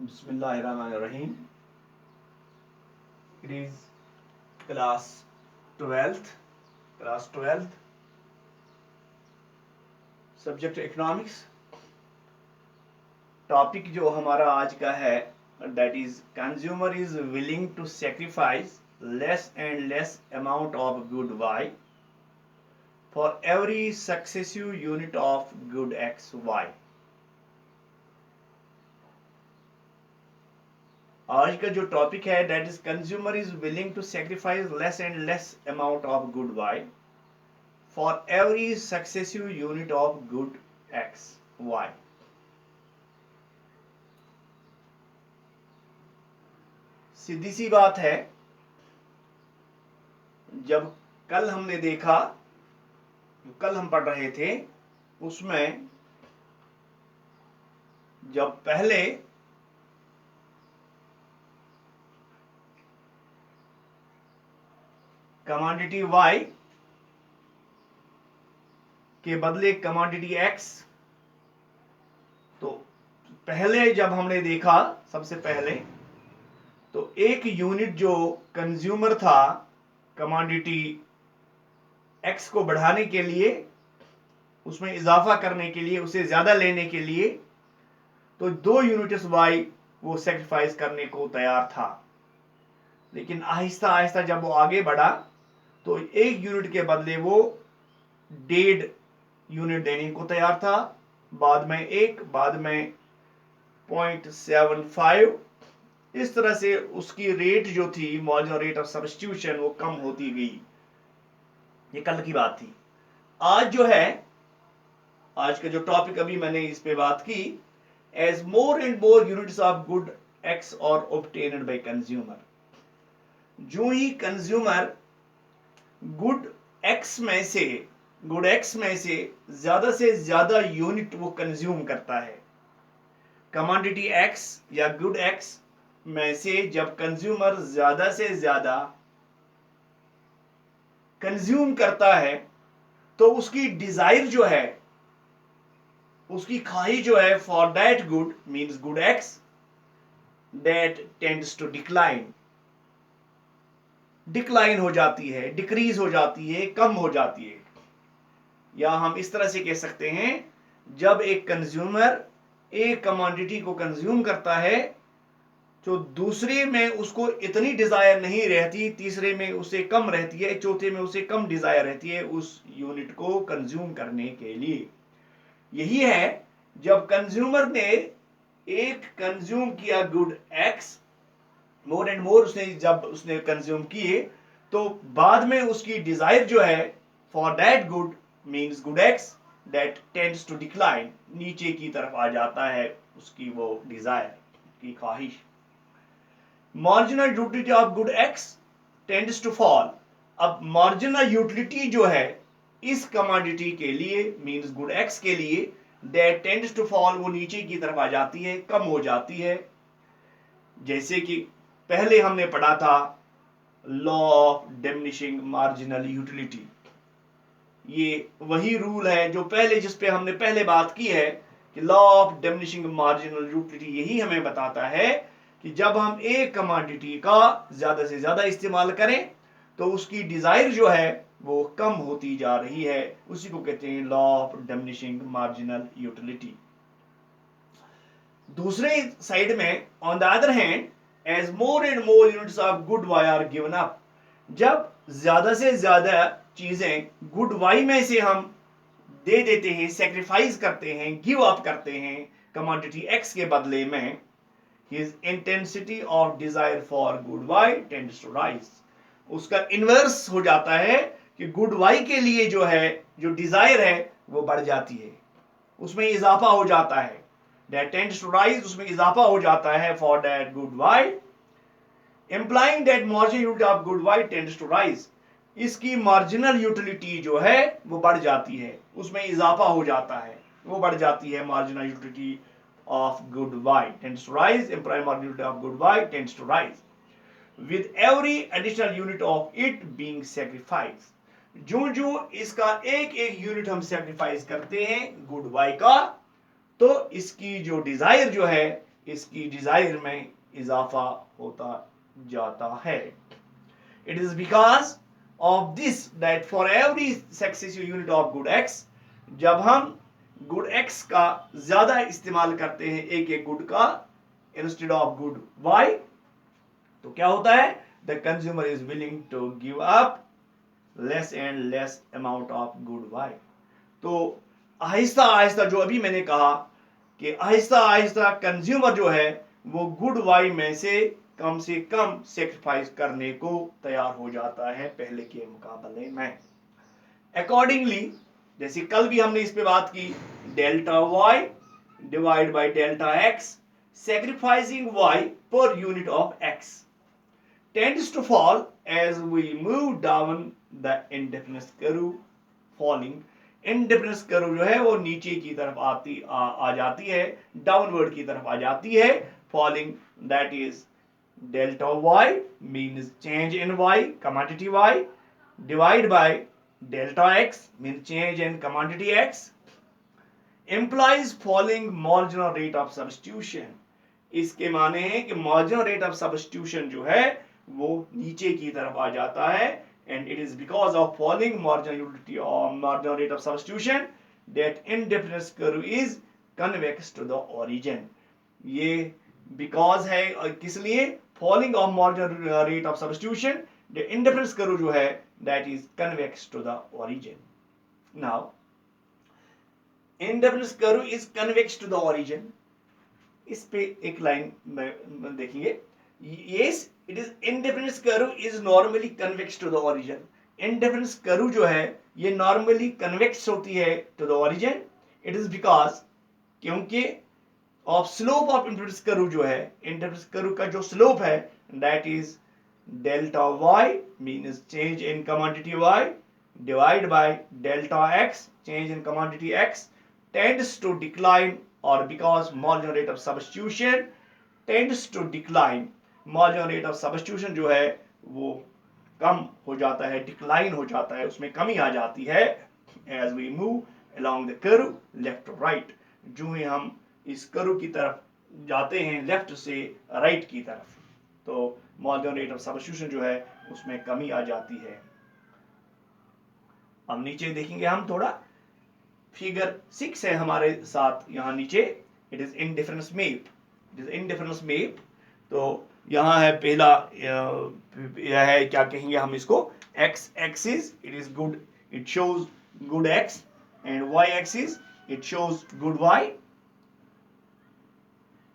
Bismillahirrahmanirrahim. It is class 12th, subject economics. Topic जो हमारा आज का है that is consumer is willing to sacrifice less and less amount of good Y for every successive unit of good X Y. आज का जो topic है that is consumer is willing to sacrifice less and less amount of good Y for every successive unit of good X Y. सीधी सी बात है, जब कल हमने देखा, कल हम पढ़ रहे थे, उसमें जब पहले कमोडिटी Y के बदले कमोडिटी X, तो पहले जब हमने देखा, सबसे पहले तो एक यूनिट जो कंज्यूमर था कमोडिटी X को बढ़ाने के लिए, उसमें इजाफा करने के लिए, उसे ज्यादा लेने के लिए, तो 2 यूनिट्स Y वो सेक्रीफाइस करने को तैयार था। लेकिन आहिस्ता आहिस्ता जब वो आगे बढ़ा तो 1 यूनिट के बदले वो 1.5 यूनिट देने को तैयार था, बाद में 1, बाद में 0.75। इस तरह से उसकी रेट जो थी, मार्जिनल रेट ऑफ सब्स्टिट्यूशन, वो कम होती गई। ये कल की बात थी। आज जो है, आज का जो टॉपिक अभी मैंने इस पे बात की, as more and more units of good x are obtained by consumer, जो ही कंज्यूमर गुड एक्स में से ज्यादा यूनिट वो कंज्यूम करता है, कमोडिटी एक्स या गुड एक्स में से जब कंज्यूमर ज्यादा से ज्यादा कंज्यूम करता है, तो उसकी डिजायर जो है, उसकी ख्वाहिश जो है for that good means good x, that tends to decline हो जाती है, डिक्रीज हो जाती है, कम हो जाती है। या हम इस तरह से कह सकते हैं, जब एक कंज्यूमर एक कमोडिटी को कंज्यूम करता है तो दूसरे में उसको इतनी डिजायर नहीं रहती, तीसरे में उसे कम रहती है, चौथे में उसे कम डिजायर रहती है उस यूनिट को कंज्यूम करने के लिए। यही है, जब कंज्यूमर ने एक कंज्यूम किया गुड एक्स, मोर एंड मोर जब उसने कंज्यूम किए, तो बाद में उसकी डिजायर जो है for that good means good x, that tends to decline, नीचे की तरफ आ जाता है उसकी वो डिजायर की ख्वाहिश। Marginal utility of good x tends to fall. अब मार्जिनल यूटिलिटी जो है इस कमोडिटी के लिए मींस गुड एक्स के लिए, दैट टेंड्स टू फॉल, वो नीचे की तरफ आ जाती है, कम हो जाती है। जैसे कि पहले हमने पढ़ा था law of diminishing marginal utility, ये वही रूल है जो पहले, जिस पे हमने पहले बात की है कि law of diminishing marginal utility यही हमें बताता है कि जब हम एक कमोडिटी का ज्यादा से ज्यादा इस्तेमाल करें तो उसकी डिजायर जो है वो कम होती जा रही है। उसी को कहते हैं law of diminishing marginal utility. दूसरे साइड में, on the other hand, as more and more units of good y are given up, जब ज्यादा से ज्यादा चीजें गुड वाई में से हम दे देते हैं, सेक्रीफाइस करते हैं, गिव अप करते हैं कमोडिटी एक्स के बदले में, his intensity of desire for good Y tends to rise। उसका इनवर्स हो जाता है कि गुड Y के लिए जो है, जो डिजायर है, वो बढ़ जाती है, उसमें इजाफा हो जाता है, that tends to rise, उसमें इजाफा हो जाता है for that good Y, implying that marginal utility of good Y tends to rise। इसकी मार्जिनल यूटिलिटी जो है वो बढ़ जाती है, उसमें इजाफा हो जाता है, वो बढ़ जाती है। Marginal utility of good Y tends to rise, implying marginal utility of good Y tends to rise with every additional unit of it being sacrificed। जो जो इसका एक एक यूनिट हम सेक्रीफाइस करते हैं गुड वाई का, तो इसकी जो डिजायर जो है इसकी डिजायर में इजाफा होता जाता है। It is because of this that for every successive unit of good x, जब हम गुड एक्स का ज्यादा इस्तेमाल करते हैं एक एक गुड का इंस्टेड ऑफ गुड वाई, तो क्या होता है, the consumer is willing to give up less and less amount of good y. तो आहिस्ता आहिस्ता, जो अभी मैंने कहा कि आहिस्ता आहिस्ता कंज्यूमर जो है वो गुड वाई में से कम सेक्रीफाइस करने को तैयार हो जाता है पहले के मुकाबले में। अकॉर्डिंगली, जैसे कल भी हमने इस पे बात की, delta y divide by delta x, sacrificing y per unit of x tends to fall as we move down the indifference curve falling। indifference curve जो है वो नीचे की तरफ आ जाती है, डाउनवर्ड की तरफ आ जाती है। falling, that is delta y means change in y, commodity y, divide by delta x means change in commodity x, implies falling marginal rate of substitution। इसके माने हैं कि मार्जिनल रेट ऑफ सब्स्टिट्यूशन जो है वो नीचे की तरफ आ जाता है, and it is because of falling marginal rate of substitution that indifference curve is convex to the origin. ये बिकॉज है किस लिए, falling of marginal rate of substitution, the indifference curve जो है that is convex to the origin. Now indifference curve is convex to the origin, इस पे एक line में देखेंगे, yes it is indifference curve is normally convex to the origin। indifference curve जो है ये normally convex होती है to the origin। it is because, क्योंकि of slope of indifference curve जो है, indifference curve का जो slope है that is delta y means change in commodity y divide by delta x change in commodity x tends to decline, or because marginal rate of substitution tends to decline, marginal rate of substitution जो है वो कम हो जाता है, decline हो जाता है, उसमें कमी आ जाती है as we move along the curve left to right। जो ही हम इस कर्व की तरफ जाते हैं लेफ्ट से राइट की तरफ, तो marginal rate of substitution जो है उसमें कमी आ जाती है। अब नीचे देखेंगे हम थोड़ा, फिगर 6 है हमारे साथ यहाँ नीचे, it is indifference map, it is indifference map. तो यहाँ है पहला, यह है क्या कहेंगे हम इसको, x axis it is good, it shows good x, and y axis it shows good y,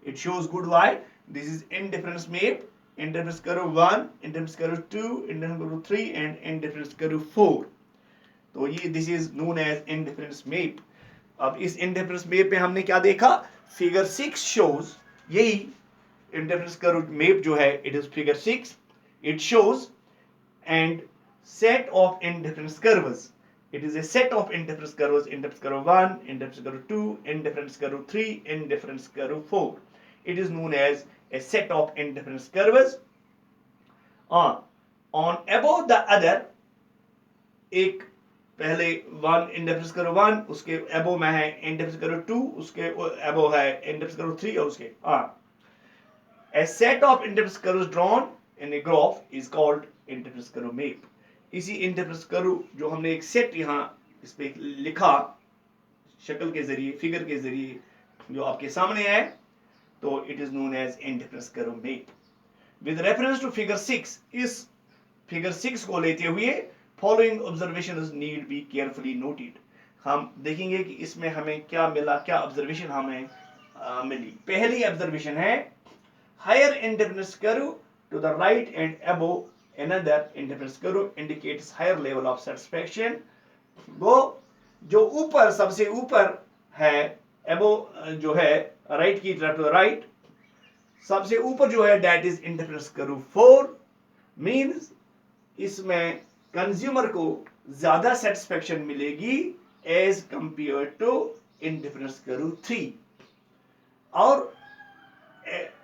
it shows good y. This is indifference map, indifference curve 1, indifference curve 2, indifference curve 3 and indifference curve 4। तो ये this is known as indifference map. अब इस indifference map में हमने क्या देखा, figure 6 shows यही indifference curve map जो है, it is figure 6, it shows and set of indifference curves, it is a set of indifference curves, indifference curve 1, indifference curve 2, indifference curve 3, indifference curve 4। It is known as a set of indifference curves on above the other. एक पहले 1 indifference curve 1, उसके अबो में है indifference curve 2, उसके अबो है indifference curve 3, और उसके a set of indifference curves drawn in a graph is called indifference curve map. इसी इंडिफरेंस कर्व जो हमने एक सेट यहाँ इस पे लिखा शक्ल के जरिए, फिगर के जरिए जो आपके सामने है, तो it is known as indifference curve map. With reference to figure 6, इस फिगर 6 को लेते हुए following observations need be carefully noted. हम देखेंगे कि इसमें हमें क्या मिला, क्या ऑब्जर्वेशन हमें मिली। पहली ऑब्जर्वेशन है, higher indifference curve to the right and above another indifference curve indicates higher level of satisfaction. वो जो ऊपर, सबसे ऊपर है, अबव जो है राइट की तरफ, टू द राइट सबसे ऊपर जो है that is indifference curve 4, means इसमें कंज्यूमर को ज्यादा सेटिस्फेक्शन मिलेगी as compare to indifference curve 3, और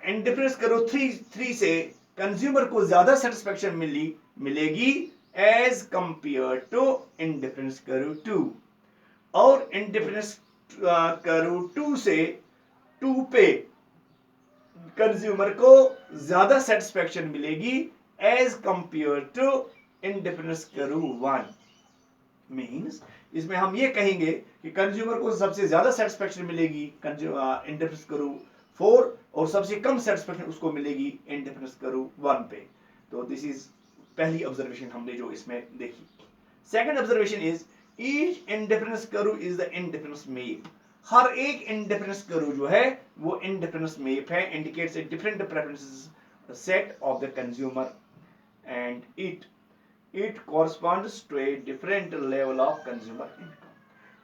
इंडिफरेंस कर्व 3 से कंज्यूमर को ज्यादा सेटिस्फेक्शन मिलेगी as compare to indifference curve 2, और इंडिफरेंस कर्व 2 से 2 पे कंज्यूमर को ज्यादा सेटिस्फेक्शन मिलेगी एज कंपेयर टू इंडिफरेंस करू 1। मीन्स इसमें हम ये कहेंगे कि कंज्यूमर को सबसे ज्यादा सेटिस्फेक्शन मिलेगी इंडिफरेंस करू 4 और सबसे कम सेटिस्फेक्शन उसको मिलेगी इंडिफरेंस करू 1 पे। तो दिस इज पहली ऑब्जर्वेशन हमने जो इसमें देखी। Second observation is each indifference curve is the indifference map. हर एक इंडिफरेंस करू जो है वो इंडिफरेंस मैप है, indicates a different preferences set of the consumer and it corresponds to a different level of consumer income.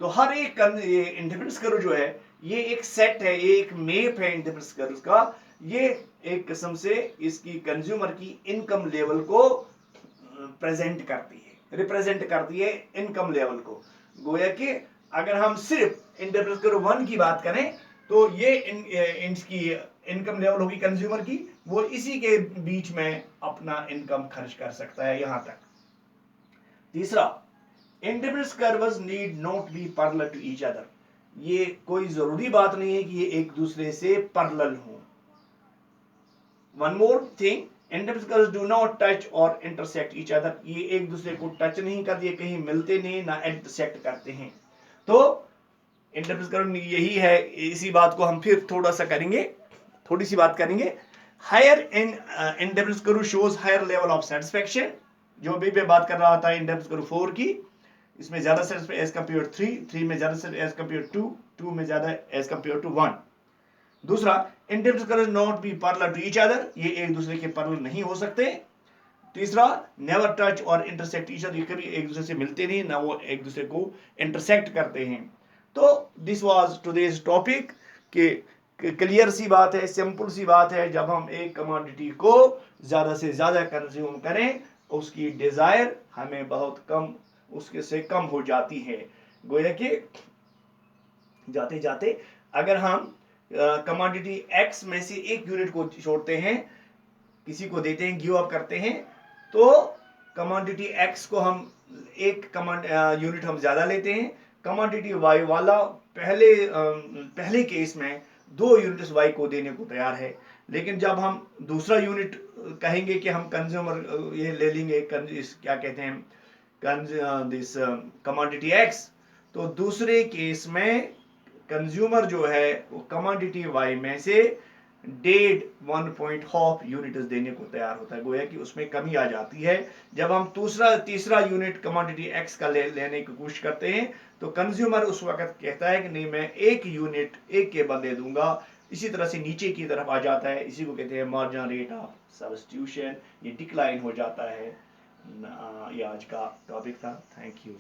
तो हर एक indifference curve जो है ये एक सेट है, ये एक मैप है इंडिफरेंस करू का। ये एक किस्म से इसकी कंज्यूमर की इनकम लेवल को प्रेजेंट करती है, रिप्रेजेंट करती है इनकम लेवल को। गोया कि अगर हम सिर्फ इंडिफरेंस करू 1 की बात करें तो ये इसकी इनकम लेवल होगी कंज्यूमर की, वो इसी के बीच में अपना इनकम खर्च कर सकता है यहां तक। तीसरा, indifference curves need not be parallel to each other. ये कोई जरूरी बात नहीं है कि ये एक दूसरे से पैरेलल हो। One more thing, indifference curves do not touch or intersect each other. ये एक दूसरे को टच नहीं करते, कहीं मिलते नहीं, ना इंटरसेक्ट करते हैं। तो इंडिफरेंस कर्व यही है, इसी बात को हम फिर थोड़ा सा करेंगे, थोड़ी सी बात करेंगे। Higher in indifference curve shows higher level of satisfaction. जो भी मैं बात कर रहा था इंडिफरेंस कर्व 4 की, इसमें ज्यादा सेटिस्फेक्शन एज कंपेयर 3 में ज्यादा एज कंपेयर 2 में ज्यादा एज कंपेयर टू 1। दूसरा, indifference curve not be parallel to each other, ये एक दूसरे के पैरेलल नहीं हो सकते। तीसरा, never touch or intersect each other, ये कभी एक दूसरे से मिलते नहीं, ना वो एक दूसरे को इंटरसेक्ट करते हैं। तो दिस वाज टुडेज टॉपिक कि क्लियर सी बात है, सिंपल सी बात है, जब हम एक कमोडिटी को ज्यादा से ज्यादा कंज्यूम करें उसकी डिजायर हमें बहुत कम, उसके से कम हो जाती है। गोया कि जाते जाते अगर हम कमोडिटी एक्स में से एक यूनिट को छोड़ते हैं, किसी को देते हैं, गिव अप करते हैं, तो कमोडिटी एक्स को हम एक यूनिट हम ज्यादा लेते हैं। कमोडिटी वाई वाला पहले केस में 2 यूनिट्स वाई को देने को तैयार है। लेकिन जब हम दूसरा यूनिट कहेंगे कि हम कंज्यूमर ये ले लेंगे, क्या कहते हैं दिस कमोडिटी एक्स, तो दूसरे केस में कंज्यूमर जो है वो कमोडिटी वाई में से 1.5 यूनिट देने को तैयार होता है। गोया कि उसमें कमी आ जाती है। जब हम तीसरा यूनिट कमोडिटी एक्स का लेने की कोशिश करते हैं तो कंज्यूमर उस वक्त कहता है कि नहीं, मैं एक यूनिट एक के बदले दूंगा, इसी तरह से नीचे की तरफ आ जाता है। इसी को कहते हैं मार्जिनल रेट ऑफ सब्स्टिट्यूशन, ये डिक्लाइन हो जाता है। ये आज का टॉपिक था। Thank you.